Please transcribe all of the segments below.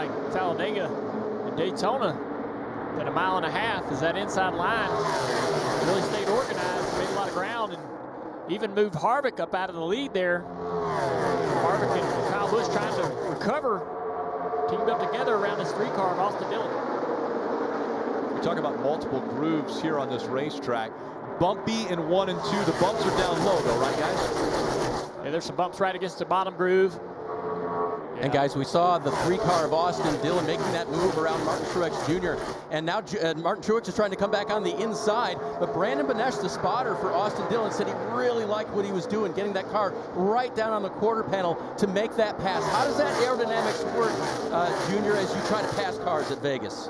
like Talladega and Daytona, that 1.5 miles is that inside line. Really stayed organized, made a lot of ground, and even moved Harvick up out of the lead there. Harvick and Kyle Busch trying to recover, teamed up together around this 3-car of Austin Dillon. We talk about multiple grooves here on this racetrack. Bumpy in 1 and 2. The bumps are down low though, right guys? Yeah, there's some bumps right against the bottom groove. Yeah. And guys, we saw the 3-car of Austin Dillon making that move around Martin Truex Jr. And now Martin Truex is trying to come back on the inside. But Brandon Benesch, the spotter for Austin Dillon, said he really liked what he was doing, getting that car right down on the quarter panel to make that pass. How does that aerodynamics work, Junior, as you try to pass cars at Vegas?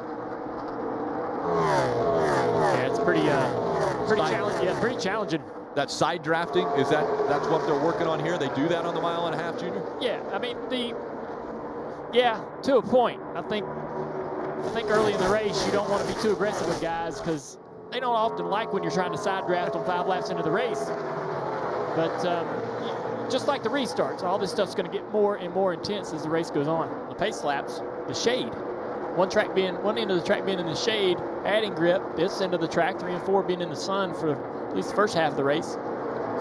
Yeah, it's pretty challenging. Yeah, pretty challenging. That side drafting, that's what they're working on here? They do that on the 1.5 miles, Junior? Yeah, I mean yeah, to a point. I think early in the race you don't want to be too aggressive with guys because they don't often like when you're trying to side draft them 5 laps into the race. But just like the restarts, all this stuff's going to get more and more intense as the race goes on. The pace laps, the shade. One end of the track being in the shade, adding grip. This end of the track, 3 and 4, being in the sun for at least the first half of the race.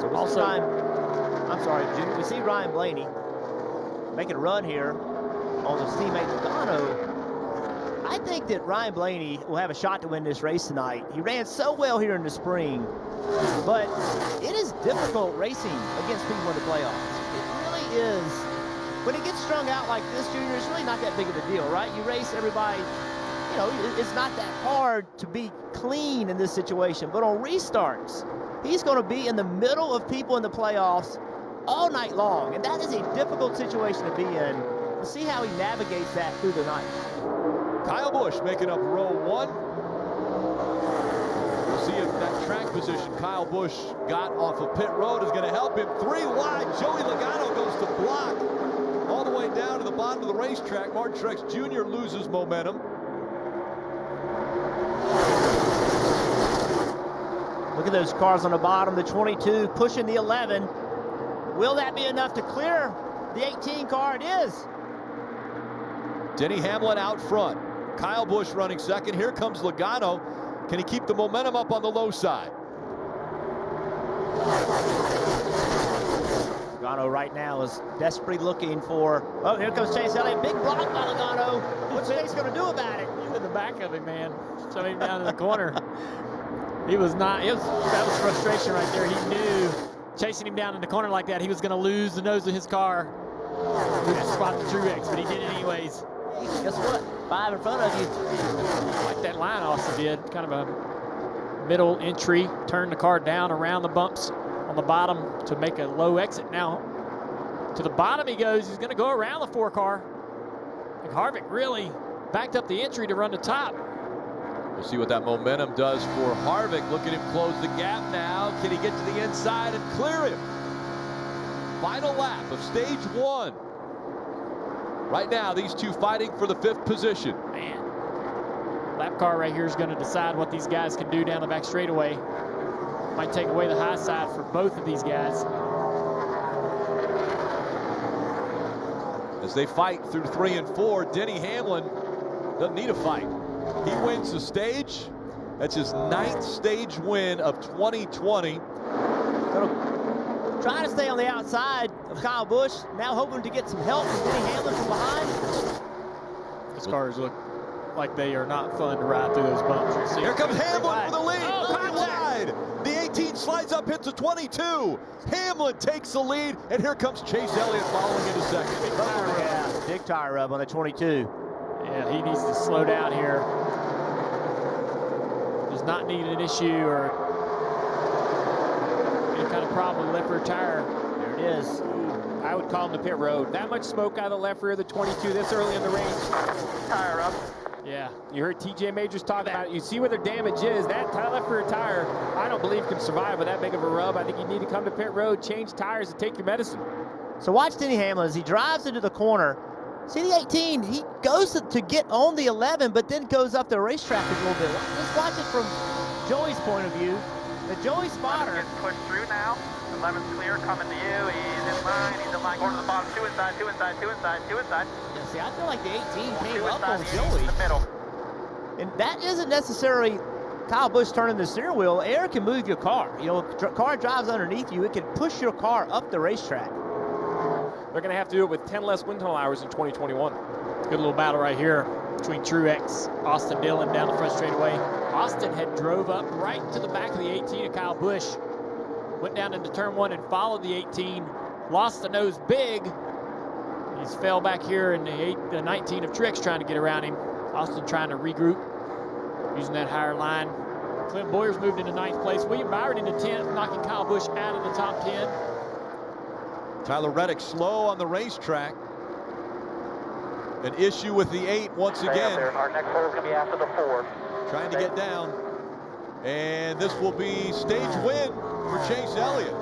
So also, I'm sorry, Junior. We see Ryan Blaney making a run here on his teammate Logano. I think that Ryan Blaney will have a shot to win this race tonight. He ran so well here in the spring, but it is difficult racing against people in the playoffs. It really is. When it gets strung out like this, Junior, it's really not that big of a deal, right? You race everybody, you know, it's not that hard to be clean in this situation. But on restarts, he's going to be in the middle of people in the playoffs all night long. And that is a difficult situation to be in. We'll see how he navigates that through the night. Kyle Busch making up row 1. We'll see if that track position Kyle Busch got off of pit road is going to help him. 3 wide. Joey Logano goes to block. All the way down to the bottom of the racetrack. Martin Truex Jr. loses momentum. Look at those cars on the bottom, the 22 pushing the 11. Will that be enough to clear the 18 car? It is. Denny Hamlin out front. Kyle Busch running second. Here comes Logano. Can he keep the momentum up on the low side? Logano right now is desperately looking for, oh, here comes Chase Elliott. Big block by Logano. What's Chase going to do about it? He's in the back of him, man. Shoving him down in the corner. He was not, that was frustration right there. He knew chasing him down in the corner like that, he was going to lose the nose of his car. Lose the spot to Truex, but he did it anyways. Guess what? 5 in front of you. Like that line also did. Kind of a middle entry, turn the car down around the bumps on the bottom to make a low exit. Now, to the bottom he goes. He's going to go around the 4 car. And Harvick really backed up the entry to run the top. We'll see what that momentum does for Harvick. Look at him close the gap now. Can he get to the inside and clear him? Final lap of stage 1. Right now, these two fighting for the 5th position. Man, lap car right here is going to decide what these guys can do down the back straightaway. Might take away the high side for both of these guys. As they fight through 3 and 4, Denny Hamlin doesn't need a fight. He wins the stage. That's his 9th stage win of 2020. Trying to stay on the outside of Kyle Busch. Now hoping to get some help from Denny Hamlin from behind. These cars look like they are not fun to ride through those bumps. Here comes Hamlin for the lead. Oh, wide. The 18 slides up, hits the 22. Hamlin takes the lead, and here comes Chase Elliott following into second. Yeah, big tire rub on the 22. Yeah, he needs to slow down here. Does not need an issue or any kind of problem with the left rear tire. There it is. I would call him the pit road. That much smoke out of the left rear of the 22 this early in the race. Tire up. Yeah. You heard TJ Majors talk about it. You see where the damage is. That left rear tire, I don't believe can survive with that big of a rub. I think you need to come to pit road, change tires, and take your medicine. So watch Denny Hamlin as he drives into the corner. See the 18, he goes to get on the 11, but then goes up the racetrack a little bit. Just watch it from Joey's point of view. The Joey spotter. Pushed through now. 11's clear, coming to you. He's in line, going to the bottom. 2 inside, 2 inside, 2 inside, 2 inside. Yeah, see, I feel like the 18 came 2 up on inside, Joey. in the middle. And that isn't necessarily Kyle Busch turning the steering wheel. Air can move your car. You know, if a car drives underneath you, it can push your car up the racetrack. They're going to have to do it with 10 less wind tunnel hours in 2021. Good little battle right here between Truex, Austin Dillon down the front straightaway. Austin had drove up right to the back of the 18 of Kyle Busch, went down into turn 1 and followed the 18, lost the nose big. He's fell back here in the 19 of Truex trying to get around him. Austin trying to regroup, using that higher line. Clint Boyer's moved into 9th place. William Byron into 10th, knocking Kyle Busch out of the top 10. Tyler Reddick slow on the racetrack. An issue with the 8 once again. Our next hole is going to be after the 4. Trying to get down. And this will be stage win for Chase Elliott.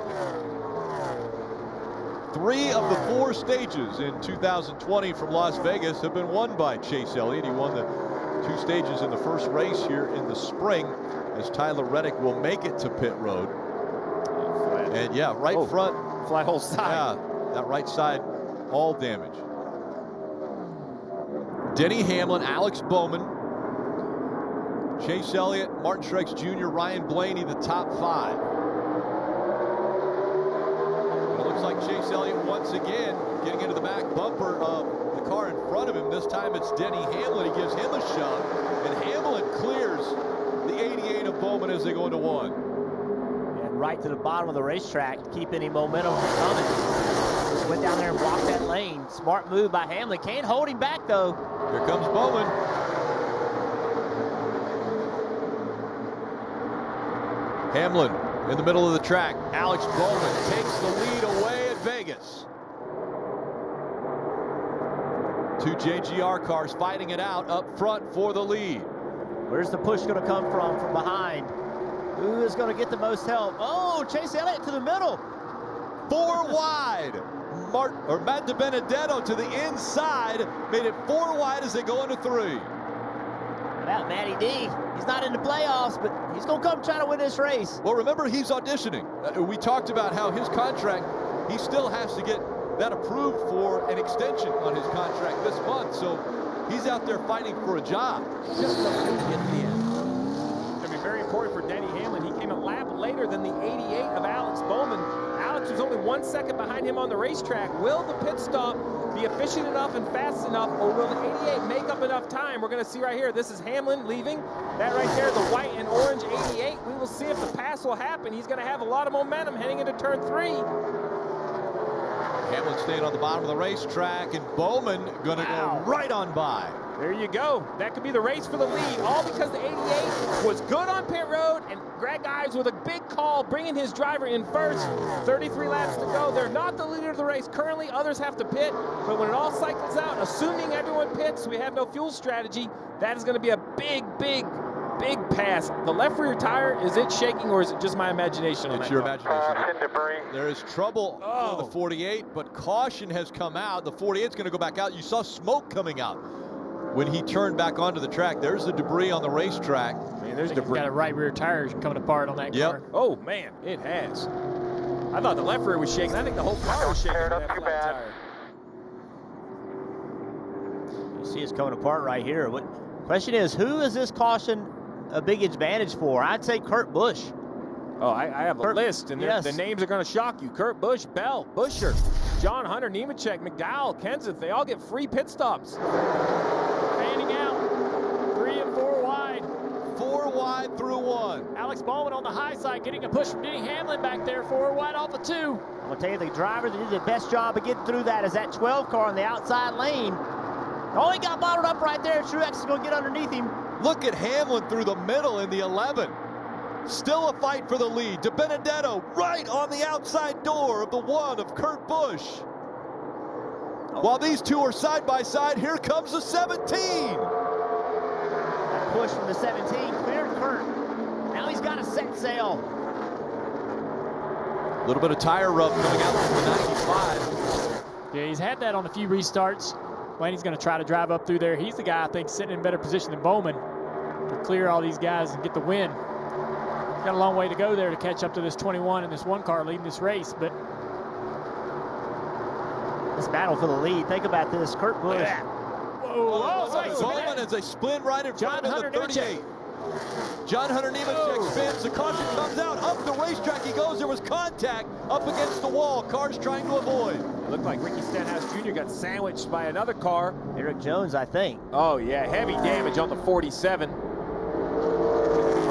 3 of the 4 stages in 2020 from Las Vegas have been won by Chase Elliott. He won the 2 stages in the first race here in the spring, as Tyler Reddick will make it to pit road. And yeah, front. Flat hole side. Yeah, that right side, all damage. Denny Hamlin, Alex Bowman, Chase Elliott, Martin Truex Jr., Ryan Blaney, the top 5. It looks like Chase Elliott once again getting into the back bumper of the car in front of him. This time it's Denny Hamlin. He gives him a shove, and Hamlin clears the 88 of Bowman as they go into 1. And right to the bottom of the racetrack, to keep any momentum from coming. Just went down there and blocked that lane. Smart move by Hamlin. Can't hold him back, though. Here comes Bowman. Hamlin in the middle of the track. Alex Bowman takes the lead away at Vegas. 2 JGR cars fighting it out up front for the lead. Where's the push going to come from behind? Who is going to get the most help? Oh, Chase Elliott to the middle. 4 wide. Matt DiBenedetto to the inside. Made it 4 wide as they go into 3. About Matty D. He's not in the playoffs, but he's going to come try to win this race. Well, remember, he's auditioning. We talked about how his contract, he still has to get that approved for an extension on his contract this month. So he's out there fighting for a job. Just the get to the end. It's going to be very important for Denny Hamlin. He came a lap later than the 88 of Alex Bowman. Alex was only 1 second behind him on the racetrack. Will the pit stop be efficient enough and fast enough, or will the 88 make up enough time? We're going to see right here. This is Hamlin leaving. That right there, the white and orange 88. We will see if the pass will happen. He's going to have a lot of momentum heading into turn 3. Hamlin staying on the bottom of the racetrack, and Bowman going to go right on by. There you go. That could be the race for the lead, all because the 88 was good on pit road, and Greg Ives with a big call, bringing his driver in first. 33 laps to go. They're not the leader of the race currently. Others have to pit, but when it all cycles out, assuming everyone pits, we have no fuel strategy, that is going to be a big pass. The left rear tire, is it shaking, or is it just my imagination? It's your imagination. Debris. There is trouble for the 48, but caution has come out. The 48 is going to go back out. You saw smoke coming out when he turned back onto the track. There's the debris on the racetrack. Man, there's debris. Got a right rear tire coming apart on that car. Oh, man, it has. I thought the left rear was shaking. I think the whole car was shaking. Tear it up with that too flat bad. tire. You see it's coming apart right here. What question is, who is this caution a big advantage for? I'd say Kurt Busch. Oh, I have a list, and yes. the names are going to shock you. Kurt Busch, Bell, Buescher, John Hunter, Nemechek, McDowell, Kenseth. They all get free pit stops. Fanning out. 3 and 4 wide. 4 wide through 1. Alex Bowman on the high side getting a push from Denny Hamlin back there. 4 wide off of 2. I'm going to tell you, the driver that did the best job of getting through that is that 12 car on the outside lane. Oh, he got bottled up right there. Truex is going to get underneath him. Look at Hamlin through the middle in the 11. Still a fight for the lead. DiBenedetto right on the outside door of the 1 of Kurt Busch. While these two are side by side, here comes the 17. That push from the 17 cleared Kurt. Now he's got a set sail. A little bit of tire rub coming out from the 95. Yeah, he's had that on a few restarts. Blaney's going to try to drive up through there. He's the guy, I think, sitting in better position than Bowman to clear all these guys and get the win. Got a long way to go there to catch up to this 21 and this one car leading this race, but this battle for the lead. Think about this. Kurt Busch. Bowman as they spin right in front of the 38. John Hunter Nemechek spins. The caution comes out. Up the racetrack he goes. There was contact up against the wall. Cars trying to avoid. Looked like Ricky Stenhouse Jr. got sandwiched by another car. Eric Jones, I think. Oh, yeah. Heavy damage on the 47.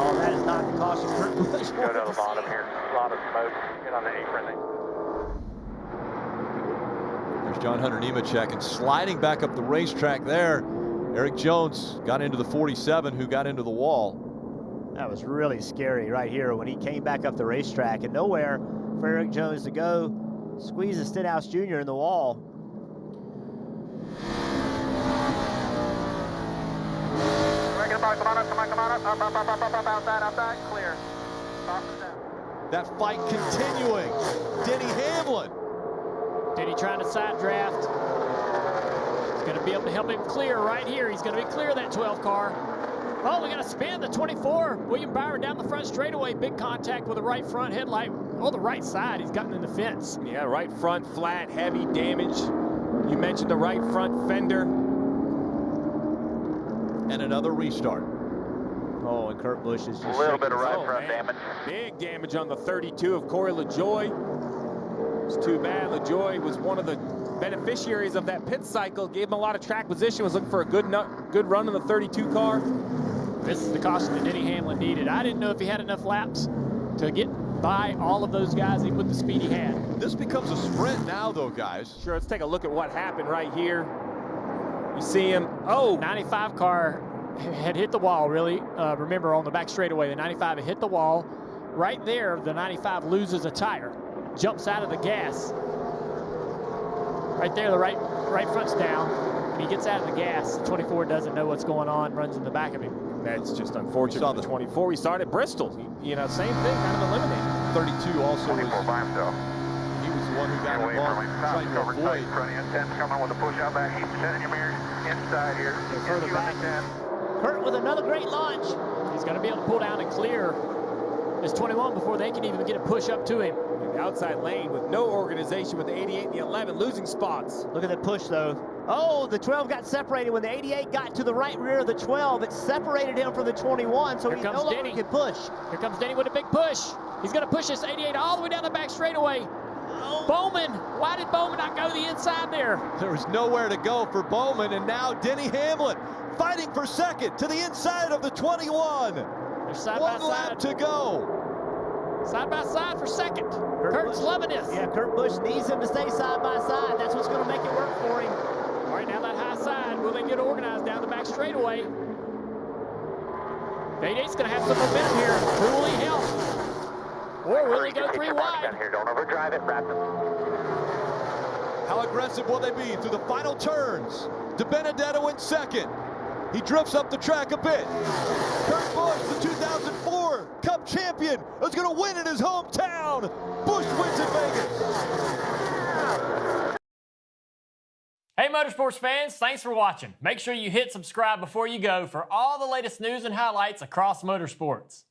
Oh, that is not the caution Kurt Busch. Go to the bottom here. A lot of smoke. Get on the apron there. There's John Hunter Nemechek, and sliding back up the racetrack there, Eric Jones got into the 47, who got into the wall. That was really scary right here when he came back up the racetrack, and nowhere for Eric Jones to go. Squeezes Stenhouse Jr. in the wall. Come on up. Up, outside, clear. That fight continuing. Denny Hamlin. Denny trying to side draft. He's going to be able to help him clear right here. He's going to be clear of that 12 car. Oh, we got to spin the 24. William Byron down the front straightaway. Big contact with the right front headlight. Oh, the right side. He's gotten in the fence. Yeah, right front flat, heavy damage. You mentioned the right front fender. And another restart. Oh, and Kurt Busch is just A little bit of shaking right front damage. Big damage on the 32 of Corey LaJoie. It's too bad. LaJoie was one of the beneficiaries of that pit cycle. Gave him a lot of track position. Was looking for a good run in the 32 car. This is the caution that Denny Hamlin needed. I didn't know if he had enough laps to get by all of those guys, even with the speed he had. This becomes a sprint now, though, guys. Sure, let's take a look at what happened right here. You see him. Oh, 95 car had hit the wall, really. Remember, on the back straightaway, the 95 had hit the wall. Right there, the 95 loses a tire. Jumps out of the gas. Right there, the right front's down. When he gets out of the gas, the 24 doesn't know what's going on, runs in the back of him. that's just unfortunate for the 24. We started at Bristol. You know, same thing, kind of eliminated. 32 also 24 by himself. He was the one who got involved trying to avoid. Front end 10 coming with a push out back. Keep setting your mirrors inside here. Further back. Kurt with another great launch. He's going to be able to pull down and clear this 21 before they can even get a push up to him. In the outside lane with no organization with the 88 and the 11 losing spots. Look at the push, though. Oh, the 12 got separated when the 88 got to the right rear of the 12. It separated him from the 21, so Here he comes no longer Denny. can push. Here comes Denny with a big push. He's going to push this 88 all the way down the back straightaway. Bowman, why did Bowman not go to the inside there? There was nowhere to go for Bowman, and now Denny Hamlin fighting for second to the inside of the 21. They're side One by lap side. to go. Side by side for second. Kurt's loving this. Yeah, Kurt Busch needs him to stay side by side. That's what's going to make it work for him. All right, now that high side, will they get organized down the back straightaway? The 88's going to have some momentum here. Who will he help? Or will he go three wide? Here, don't overdrive it, rapid. How aggressive will they be through the final turns? DiBenedetto in second. He drifts up the track a bit. Kurt Busch, the 2004 Cup champion, is going to win in his hometown. Busch wins in Vegas. Hey Motorsports fans, thanks for watching. Make sure you hit subscribe before you go for all the latest news and highlights across motorsports.